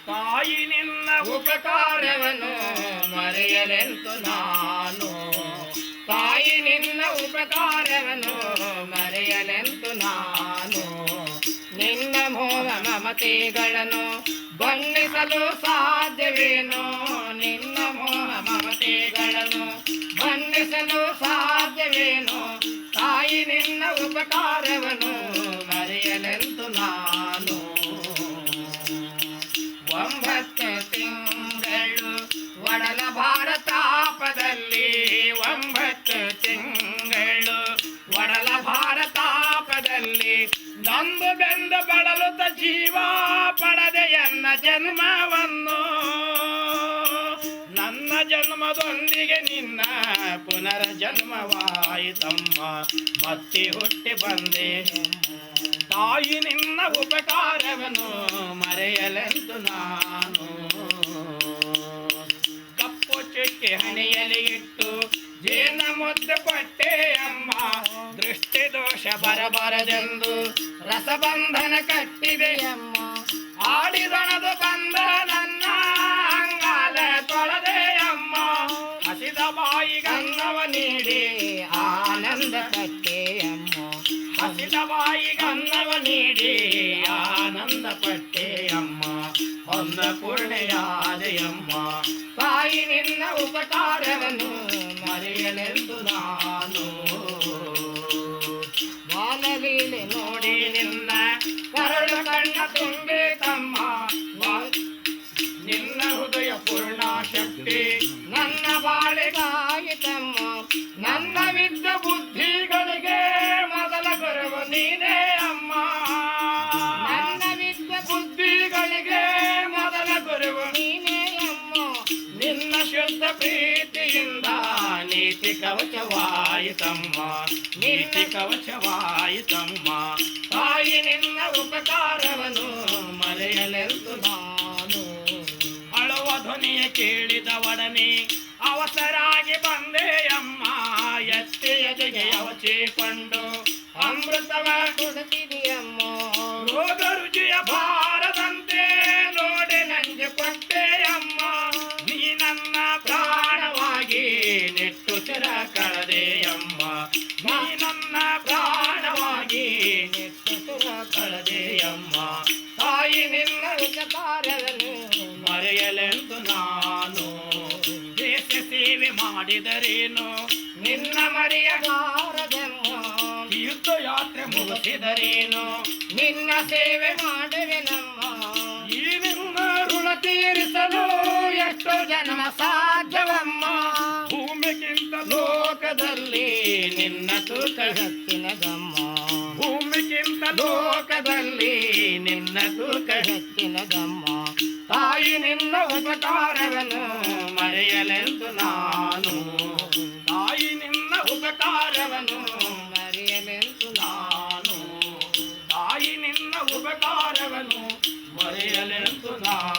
ತಾಯಿ ನಿನ್ನ ಉಪಕಾರವನ್ನು ಮರೆಯಲೆಂತು ನಾನು, ತಾಯಿ ನಿನ್ನ ಉಪಕಾರವನ್ನು ಮರೆಯಲೆಂತು ನಾನು. ನಿನ್ನ ಮೋಹ ಮಮತೆಗಳನ್ನು ಬಣ್ಣಿಸಲು ಸಾಧ್ಯವೇನೋ, ನಿನ್ನ ಮೋಹ ಮಮತೆಗಳನ್ನು ಬಣ್ಣಿಸಲು ಸಾಧ್ಯವೇನೋ. ತಾಯಿ ನಿನ್ನ ಉಪಕಾರವನ್ನು ಮರೆಯಲೆಂತು ನಾನು. 9 ತಿಂಗಳು ಒಡಲ ಭಾರತಾಪದಲ್ಲಿ, 9 ತಿಂಗಳು ಒಡಲ ಭಾರತಾಪದಲ್ಲಿ ನೊಂದು ಬೆಂದು ಬಳಲುತ್ತ ಜೀವ ಪಡೆದೆಯನ್ನ ಜನ್ಮವನ್ನು. ನನ್ನ ಜನ್ಮದೊಂದಿಗೆ ನಿನ್ನ ಪುನರ್ಜನ್ಮವಾಯಿತಮ್ಮ, ಮತ್ತೆ ಹುಟ್ಟಿ ಬಂದೆ. ತಾಯಿ ನಿನ್ನ ಉಪಕಾರವನ್ನು ಮರೆಯಲೆಂದು ನಾನು. ಕಪ್ಪು ಚುಕ್ಕಿ ಹಣೆಯಲ್ಲಿ ಇಟ್ಟು ಜೇನ ಮುದ್ದು ಕೊಟ್ಟೆ ಅಮ್ಮ, ದೃಷ್ಟಿ ದೋಷ ಬರಬಾರದೆಂದು ರಸಬಂಧನ ಕಟ್ಟಿದೆಯಮ್ಮ. ಆಡಿದೊಣದು ಬಂದ ನನ್ನ ಅಂಗಾಲ ತೊಳೆದೆ ಅಮ್ಮ, ಹಸಿದ ಬಾಯಿಗನ್ನವ ನೀಡಿ ಆನಂದ ಪಟ್ಟೆಯಮ್ಮ, ಹಸಿದ ಬಾಯಿಗನ್ನವ ನೀಡಿ ಆನಂದ ಪಟ್ಟೆಯಮ್ಮ. ಅನ್ನಪೂರ್ಣೆಯಾದೆಯಮ್ಮ, ತಾಯಿ ನಿನ್ನ ಉಪಕಾರವನ್ನು ಮರೆಯಲೆಂದು ನಾನು. ಬಾಲಲೀಲೆ ನೋಡಿ ನಿನ್ನ ಕರಳು ಕಣ್ಣ ತುಂಬಿ ತಮ್ಮ, ನಿನ್ನ ಹೃದಯ ಪೂರ್ಣ ಶಕ್ತಿ ನನ್ನ ಬಾಳಿಗಾಯಿತಮ್ಮ. ನನ್ನ ವಿದ್ಯ ಬುದ್ಧಿಗಳಿಗೆ ಮೊದಲ ಗುರುವು ನೀನೇ ಅಮ್ಮ, ನನ್ನ ವಿದ್ಯ ಬುದ್ಧಿಗಳಿಗೆ ಮೊದಲ ಗುರುವು ನೀನೇ ಅಮ್ಮ. ನಿನ್ನ ಶುದ್ಧ ಪ್ರೀತಿಯಿಂದ ನೀತಿ ಕವಚವಾಯಿತಮ್ಮ, ನೀತಿ ಕವಚವಾಯಿತಮ್ಮ. ತಾಯಿ ನಿನ್ನ ಉಪಕಾರವನ್ನು ಮರೆಯಲೆಂದು ನಾನು. ಅಳುವ ಧ್ವನಿಯ ಕೇಳಿದ ಒಡನೆ ಅವಸರಾಗಿ ಬಂದೆಯಮ್ಮ, ಎತ್ತಿ ಎದೆಗೆ ಅವಚಿಕೊಂಡು ಅಮೃತವ ಕೊಡುತ್ತಿದೆಯಮ್ಮ. ರೋಗ ರುಚಿಯ ಬಾರದಂತೆ ನೋಡಿ ನಂಜು ಕೊಟ್ಟೆಯಮ್ಮ, ನೀ ನನ್ನ ಪ್ರಾಣವಾಗಿ ನಿಟ್ಟುಸಿರ ಕಳೆದೆಯಮ್ಮ, ನೀ ನನ್ನ ಪ್ರಾಣವಾಗಿ ನಿಟ್ಟುಸಿರ ಕಳೆದೆಯಮ್ಮ. ತಾಯಿ ನಿನ್ನ ಉಪಕಾರವನ್ನು ಮರೆಯಲೆಂದು ನಾನು. ದೇಶ ಸೇವೆ ಮಾಡಿದರೇನು ನಿನ್ನ ಮರೆಯಲಾರದಮ್ಮ, ತೀರ್ಥಯಾತ್ರೆ ಮುಗಿಸಿದರೇನು ನಿನ್ನ ಸೇವೆ ಮಾಡುವೆನಮ್ಮ. ಈ ನಿನ್ನ ಋಣ ತೀರಿಸಲು ಎಷ್ಟು ಜನ್ಮ ಸಾಧ್ಯವಮ್ಮ, ಭೂಮಿಗಿಂತ ಲೋಕದಲ್ಲಿ ನಿನ್ನ ತೂಕ ಹೆಚ್ಚಿನದಮ್ಮ, ಭೂಮಿಗಿಂತ ಲೋಕದಲ್ಲಿ ನಿನ್ನ ತೂಕ ಹೆಚ್ಚಿನದಮ್ಮ. ತಾಯಿ ನಿನ್ನ ಉಪಕಾರವನ್ನು ಮರೆಯಲೆಂದು ನಾನು, ತಾಯಿ ನಿನ್ನ ಉಪಕಾರವನ್ನು ಮರೆಯಲೆಂದು ನಾನು, ತಾಯಿ ನಿನ್ನ ಉಪಕಾರವನ್ನು ಮರೆಯಲೆಂದು ನಾನು.